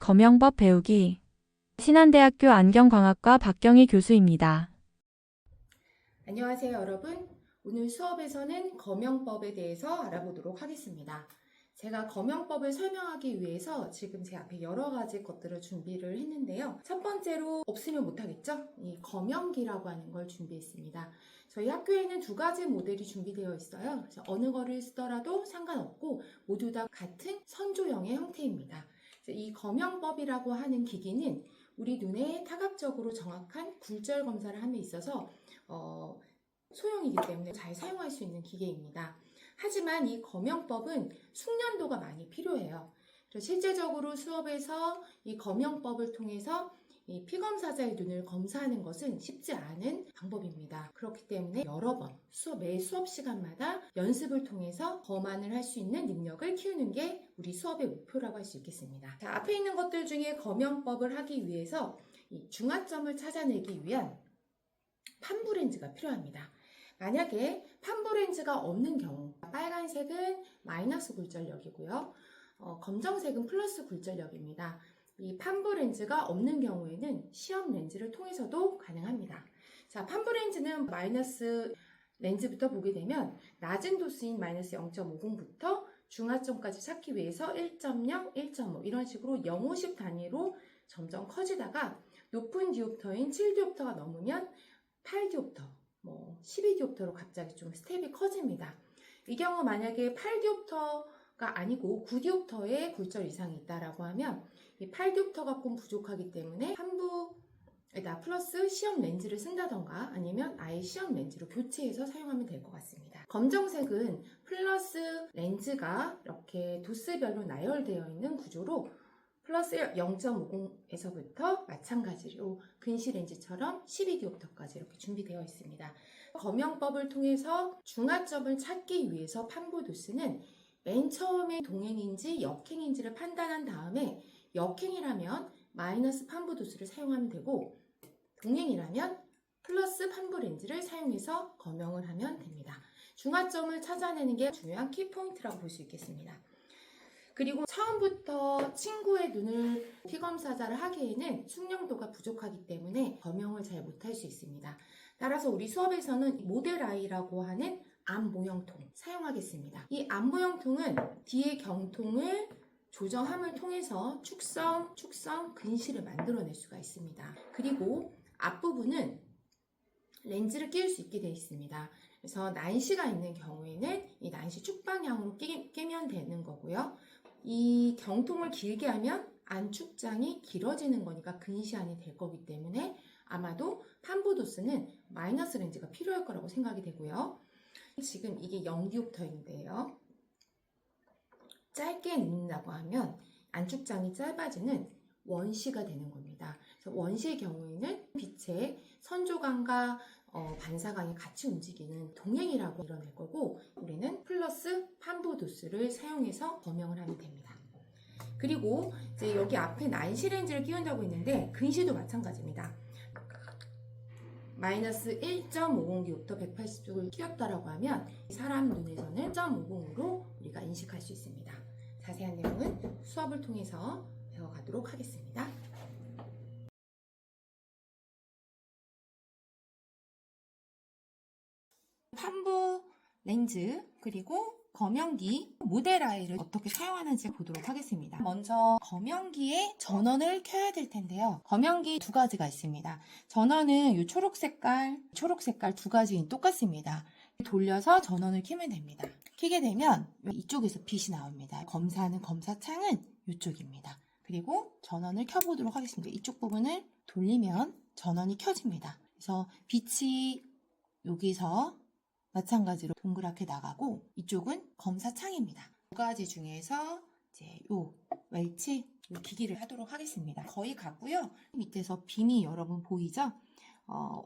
검영법 배우기. 신한대학교 안경광학과 박경희 교수입니다. 안녕하세요, 여러분. 오늘 수업에서는 검영법에 대해서 알아보도록 하겠습니다. 제가 검영법을 설명하기 위해서 지금 제 앞에 여러 가지 것들을 준비를 했는데요. 첫 번째로 없으면 못하겠죠? 이 검영기라고 하는 걸 준비했습니다. 저희 학교에는 두 가지 모델이 준비되어 있어요. 그래서 어느 거를 쓰더라도 상관없고 모두 다 같은 선조형의 형태입니다. 이 검영법이라고 하는 기기는 우리 눈에 타각적으로 정확한 굴절 검사를 함에 있어서 소형이기 때문에 잘 사용할 수 있는 기계입니다. 하지만 이 검영법은 숙련도가 많이 필요해요. 실제적으로 수업에서 이 검영법을 통해서 이 피검사자의 눈을 검사하는 것은 쉽지 않은 방법입니다. 그렇기 때문에 여러 번 매 수업 시간마다 연습을 통해서 검안을 할 수 있는 능력을 키우는 게 우리 수업의 목표라고 할 수 있겠습니다. 자, 앞에 있는 것들 중에 검영법을 하기 위해서 이 중화점을 찾아내기 위한 판부렌즈가 필요합니다. 만약에 판부렌즈가 없는 경우, 빨간색은 마이너스 굴절력이고요. 검정색은 플러스 굴절력입니다. 이 판부렌즈가 없는 경우에는 시험 렌즈를 통해서도 가능합니다. 자, 판부렌즈는 마이너스 렌즈부터 보게 되면 낮은 도수인 마이너스 0.50부터 중화점까지 찾기 위해서 1.0, 1.5 이런 식으로 0.50 단위로 점점 커지다가 높은 디옵터인 7디옵터가 넘으면 8디옵터, 12디옵터로 갑자기 좀 스텝이 커집니다. 이 경우 만약에 8디옵터가 아니고 9디옵터의 굴절 이상이 있다라고 하면 이 8디옵터가 조금 부족하기 때문에 판부에다 플러스 시험 렌즈를 쓴다던가 아니면 아예 시험 렌즈로 교체해서 사용하면 될 것 같습니다. 검정색은 플러스 렌즈가 이렇게 도스별로 나열되어 있는 구조로 플러스 0.50에서부터 마찬가지로 근시 렌즈처럼 12디옵터까지 이렇게 준비되어 있습니다. 검영법을 통해서 중화점을 찾기 위해서 판부 도수는 맨 처음에 동행인지 역행인지를 판단한 다음에 역행이라면 마이너스 판부 도수를 사용하면 되고 동행이라면 플러스 판부 렌즈를 사용해서 검영을 하면 됩니다. 중화점을 찾아내는 게 중요한 키포인트라고 볼 수 있겠습니다. 그리고 처음부터 친구의 눈을 피검사자를 하기에는 숙련도가 부족하기 때문에 검영을 잘 못할 수 있습니다. 따라서 우리 수업에서는 모델 아이라고 하는 암 모형통 사용하겠습니다. 이 암 모형통은 뒤의 경통을 조정함을 통해서 축성, 근시를 만들어낼 수가 있습니다. 그리고 앞부분은 렌즈를 끼울 수 있게 되어 있습니다. 그래서 난시가 있는 경우에는 이 난시 축방향으로 끼면 되는 거고요. 이 경통을 길게 하면 안축장이 길어지는 거니까 근시안이 될 거기 때문에 아마도 판부도수는 마이너스 렌즈가 필요할 거라고 생각이 되고요. 지금 이게 0디옵터인데요. 짧게 눕는다고 하면 안축장이 짧아지는 원시가 되는 겁니다. 그래서 원시의 경우에는 빛의 선조각과 반사각이 같이 움직이는 동행이라고 이뤄낼 거고 우리는 플러스 판부도수를 사용해서 검영을 하면 됩니다. 그리고 이제 여기 앞에 난시 렌즈를 끼운다고 했는데 근시도 마찬가지입니다. 마이너스 1.50디옵터 180쪽을 끼웠다라고 하면 사람 눈에서는 1.50으로 우리가 인식할 수 있습니다. 자세한 내용은 수업을 통해서 배워가도록 하겠습니다. 판부 렌즈 그리고 검영기 모델 아이를 어떻게 사용하는지 보도록 하겠습니다. 먼저 검영기에 전원을 켜야 될 텐데요. 검영기 두 가지가 있습니다. 전원은 이 초록 색깔 두 가지 똑같습니다. 돌려서 전원을 켜면 됩니다. 켜게 되면 이쪽에서 빛이 나옵니다. 검사하는 검사창은 이쪽입니다. 그리고 전원을 켜보도록 하겠습니다. 이쪽 부분을 돌리면 전원이 켜집니다. 그래서 빛이 여기서 마찬가지로 동그랗게 나가고 이쪽은 검사창입니다. 두 가지 중에서 이제 요 웰치 요 기기를 하도록 하겠습니다. 거의 같고요. 밑에서 빔이 여러분 보이죠?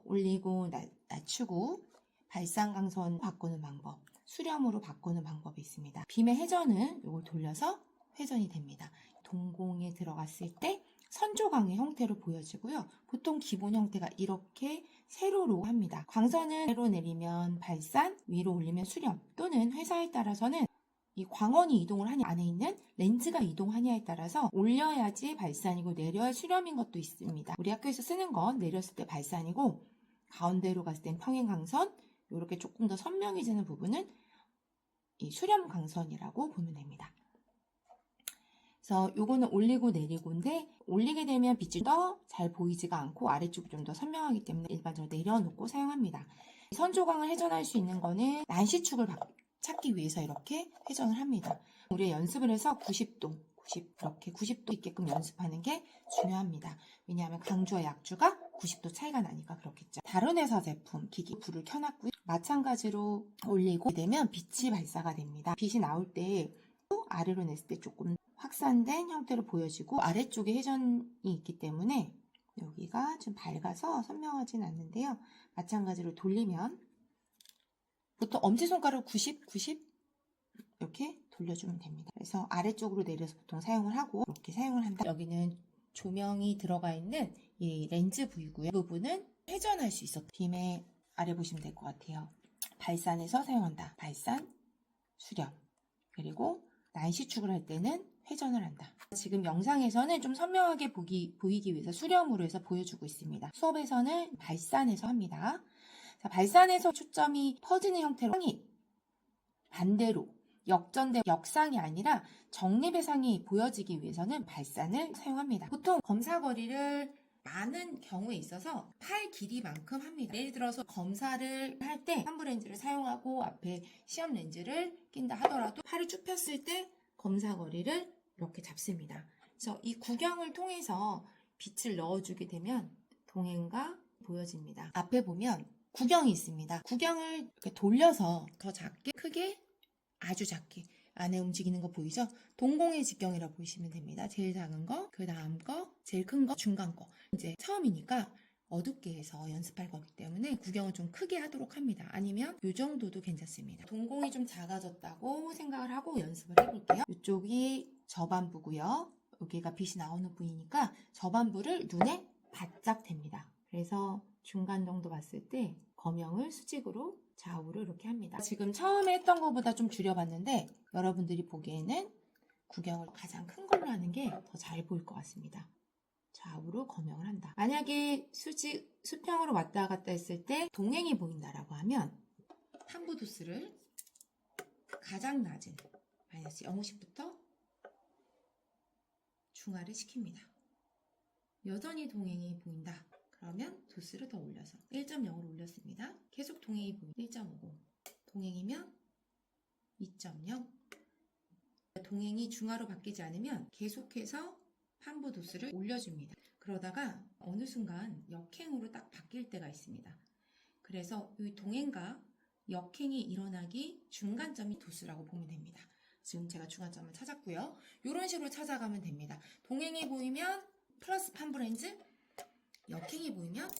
올리고 낮추고 발산광선 바꾸는 방법, 수렴으로 바꾸는 방법이 있습니다. 빔의 회전은 이걸 돌려서 회전이 됩니다. 동공에 들어갔을 때 선조광의 형태로 보여지고요. 보통 기본 형태가 이렇게 세로로 합니다. 광선은 아래로 내리면 발산, 위로 올리면 수렴 또는 회사에 따라서는 이 광원이 이동을 하냐, 안에 있는 렌즈가 이동하냐에 따라서 올려야지 발산이고 내려야 수렴인 것도 있습니다. 우리 학교에서 쓰는 건 내렸을 때 발산이고 가운데로 갔을 땐 평행광선, 이렇게 조금 더 선명해지는 부분은 이 수렴광선이라고 보면 됩니다. 그래서 요거는 올리고 내리고인데 올리게 되면 빛이 더 잘 보이지가 않고 아래쪽이 좀 더 선명하기 때문에 일반적으로 내려놓고 사용합니다. 선조광을 회전할 수 있는 거는 난시축을 찾기 위해서 이렇게 회전을 합니다. 우리가 연습을 해서 90도, 이렇게 90도 있게끔 연습하는 게 중요합니다. 왜냐하면 강주와 약주가 90도 차이가 나니까 그렇겠죠. 다른 회사 제품, 기기, 불을 켜놨고요. 마찬가지로 올리고 되면 빛이 발사가 됩니다. 빛이 나올 때 아래로 냈을 때 조금 확산된 형태로 보여지고 아래쪽에 회전이 있기 때문에 여기가 좀 밝아서 선명하진 않는데요. 마찬가지로 돌리면 보통 엄지손가락 90 이렇게 돌려주면 됩니다. 그래서 아래쪽으로 내려서 보통 사용을 하고 이렇게 사용을 한다. 여기는 조명이 들어가 있는 이 렌즈 부위고요. 이 부분은 회전할 수 있어. 빔의 아래 보시면 될 것 같아요. 발산해서 사용한다. 발산, 수렴. 그리고 난시축을 할 때는 회전을 한다. 지금 영상에서는 좀 선명하게 보이기 위해서 수렴으로 해서 보여주고 있습니다. 수업에서는 발산해서 합니다. 자, 발산해서 초점이 퍼지는 형태로 반대로 역전된 역상이 아니라 정립해상이 보여지기 위해서는 발산을 사용합니다. 보통 검사거리를 많은 경우에 있어서 팔 길이만큼 합니다. 예를 들어서 검사를 할 때 환부 렌즈를 사용하고 앞에 시험 렌즈를 낀다 하더라도 팔을 쭉 폈을 때 검사거리를 이렇게 잡습니다. 그래서 이 구경을 통해서 빛을 넣어주게 되면 동행과 보여집니다. 앞에 보면 구경이 있습니다. 구경을 이렇게 돌려서 더 작게, 크게, 아주 작게 안에 움직이는 거 보이죠? 동공의 직경이라고 보시면 됩니다. 제일 작은 거, 그 다음 거, 제일 큰 거, 중간 거. 이제 처음이니까 어둡게 해서 연습할 거기 때문에 구경을 좀 크게 하도록 합니다. 아니면 이 정도도 괜찮습니다. 동공이 좀 작아졌다고 생각을 하고 연습을 해볼게요. 이쪽이 저반부고요. 여기가 빛이 나오는 부위니까 저반부를 눈에 바짝 댑니다. 그래서 중간 정도 봤을 때 검형을 수직으로 좌우로 이렇게 합니다. 지금 처음에 했던 것보다 좀 줄여봤는데 여러분들이 보기에는 구경을 가장 큰 걸로 하는 게 더 잘 보일 것 같습니다. 좌우로 검형을 한다. 만약에 수평으로 왔다 갔다 했을 때 동행이 보인다라고 하면 환부 도수를 가장 낮은 마이너스 0.5씩부터 중하를 시킵니다. 여전히 동행이 보인다. 그러면 도수를 더 올려서 1.0으로 올렸습니다. 계속 동행이 보이면 1.50, 동행이면 2.0, 동행이 중하로 바뀌지 않으면 계속해서 환부 도수를 올려줍니다. 그러다가 어느 순간 역행으로 딱 바뀔 때가 있습니다. 그래서 이 동행과 역행이 일어나기 중간점이 도수라고 보면 됩니다. 지금 제가 중간점을 찾았고요. 이런 식으로 찾아가면 됩니다. 동행이 보이면 플러스 환부 렌즈, 역행이 보이면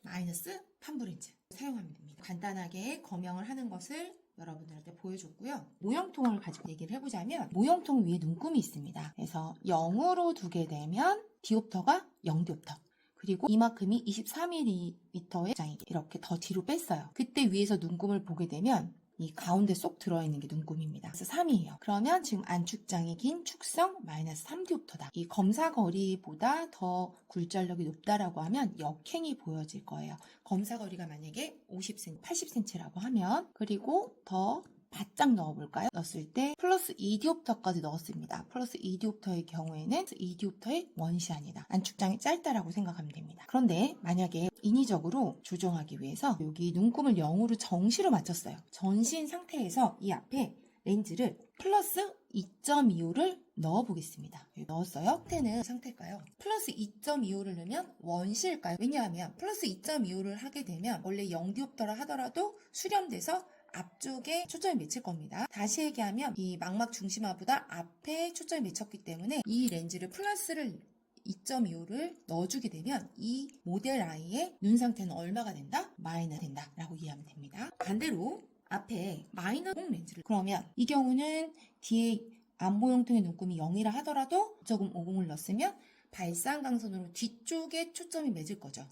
마이너스 환부 렌즈 사용하면 됩니다. 간단하게 검형을 하는 것을 여러분들한테 보여줬고요. 모형통을 가지고 얘기를 해보자면 모형통 위에 눈금이 있습니다. 그래서 0으로 두게 되면 디옵터가 0디옵터. 그리고 이만큼이 24mm의 장이 이렇게 더 뒤로 뺐어요. 그때 위에서 눈금을 보게 되면 이 가운데 쏙 들어있는 게 눈금입니다. 그래서 3이에요. 그러면 지금 안축장이 긴 축성 마이너스 3디옵터다. 이 검사거리보다 더 굴절력이 높다라고 하면 역행이 보여질 거예요. 검사거리가 만약에 50cm, 80cm라고 하면 그리고 더 바짝 넣어볼까요? 넣었을 때 플러스 2디옵터까지 넣었습니다. 플러스 2디옵터의 경우에는 2디옵터의 원시안이다. 안축장이 짧다라고 생각하면 됩니다. 그런데 만약에 인위적으로 조정하기 위해서 여기 눈금을 0으로 정시로 맞췄어요. 전시인 상태에서 이 앞에 렌즈를 플러스 2.25를 넣어보겠습니다. 넣었어요. 상태는 상태일까요? 플러스 2.25를 넣으면 원시일까요? 왜냐하면 플러스 2.25를 하게 되면 원래 0디옵터라 하더라도 수렴돼서 앞쪽에 초점이 맺힐 겁니다. 다시 얘기하면 이 망막 중심화보다 앞에 초점이 맺혔기 때문에 이 렌즈를 플러스를 2.25를 넣어주게 되면 이 모델 아이의 눈 상태는 얼마가 된다? 마이너스 된다 라고 이해하면 됩니다. 반대로 앞에 마이너스 렌즈를 그러면 이 경우는 뒤에 안보형통의 눈금이 0이라 하더라도 조금 50을 넣었으면 발산광선으로 뒤쪽에 초점이 맺을 거죠.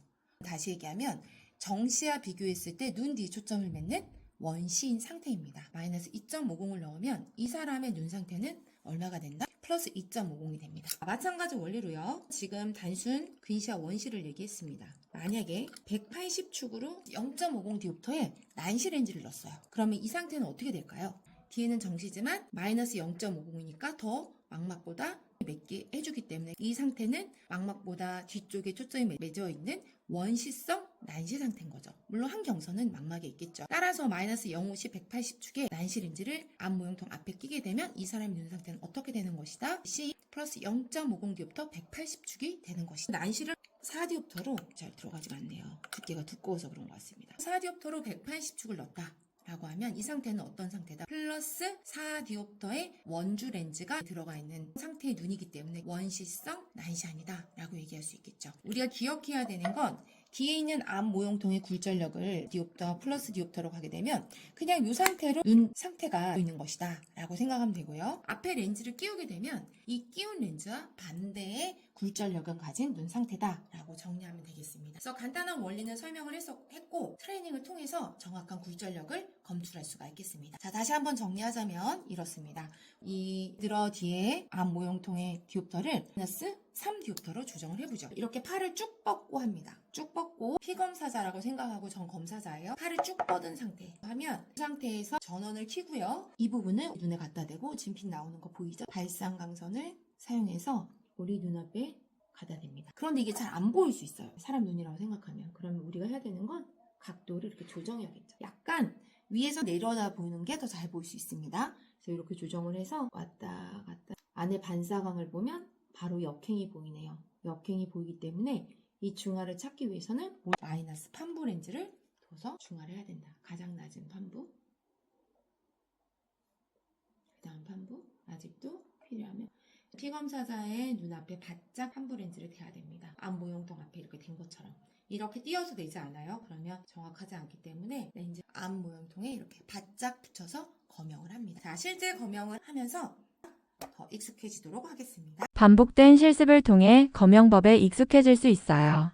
다시 얘기하면 정시와 비교했을 때 눈 뒤에 초점을 맺는 원시인 상태입니다. 마이너스 2.50을 넣으면 이 사람의 눈 상태는 얼마가 된다? 플러스 2.50이 됩니다. 마찬가지 원리로요. 지금 단순 근시와 원시를 얘기했습니다. 만약에 180축으로 0.50 디옵터에 난시 렌즈를 넣었어요. 그러면 이 상태는 어떻게 될까요? 뒤에는 정시지만 마이너스 0.50이니까 더 망막보다 맺게 해주기 때문에 이 상태는 망막보다 뒤쪽에 초점이 맺어 있는 원시성 난시 상태인 거죠. 물론 한 경선은 망막에 있겠죠. 따라서 마이너스 050 180축에 난시 렌즈를 앞 모형통 앞에 끼게 되면 이 사람의 눈 상태는 어떻게 되는 것이다? C 플러스 0.50 디옵터 180축이 되는 것이다. 난시를 4디옵터로 잘 들어가지가 않네요. 두께가 두꺼워서 그런 것 같습니다. 4디옵터로 180축을 넣었다. 라고 하면 이 상태는 어떤 상태다? 플러스 4디옵터의 원주 렌즈가 들어가 있는 상태의 눈이기 때문에 원시성 난시아니다 라고 얘기할 수 있겠죠. 우리가 기억해야 되는 건 뒤에 있는 앞 모형통의 굴절력을 디옵터 플러스 디옵터로 가게 되면 그냥 이 상태로 눈 상태가 있는 것이다 라고 생각하면 되고요. 앞에 렌즈를 끼우게 되면 이 끼운 렌즈와 반대의 굴절력을 가진 눈 상태다 라고 정리하면 되겠습니다. 그래서 간단한 원리는 설명을 했고 트레이닝을 통해서 정확한 굴절력을 검출할 수가 있겠습니다. 자, 다시 한번 정리하자면 이렇습니다. 이 들어 뒤에 앞 모형통의 디옵터를 마이너스 3디옵터로 조정을 해보죠. 이렇게 팔을 쭉 뻗고 합니다. 쭉 뻗고 피검사자라고 생각하고 전 검사자예요. 팔을 쭉 뻗은 상태 하면 이 상태에서 전원을 켜고요. 이 부분을 눈에 갖다 대고 진핀 나오는 거 보이죠? 발쌍강선을 사용해서 우리 눈앞에 갖다 댑니다. 그런데 이게 잘 안 보일 수 있어요. 사람 눈이라고 생각하면. 그러면 우리가 해야 되는 건 각도를 이렇게 조정해야겠죠. 약간 위에서 내려다 보이는 게 더 잘 보일 수 있습니다. 그래서 이렇게 조정을 해서 왔다 갔다 안에 반사광을 보면 바로 역행이 보이네요. 역행이 보이기 때문에 이 중화를 찾기 위해서는 마이너스 판부 렌즈를 둬서 중화를 해야 된다. 가장 낮은 판부, 그 다음 판부, 아직도 필요하면 피검사자의 눈앞에 바짝 판부 렌즈를 대야 됩니다. 앞 모형통 앞에 이렇게 된 것처럼. 이렇게 띄어서 되지 않아요. 그러면 정확하지 않기 때문에 렌즈 앞 모형통에 이렇게 바짝 붙여서 검영을 합니다. 자, 실제 검영을 하면서 더 익숙해지도록 하겠습니다. 반복된 실습을 통해 검영법에 익숙해질 수 있어요.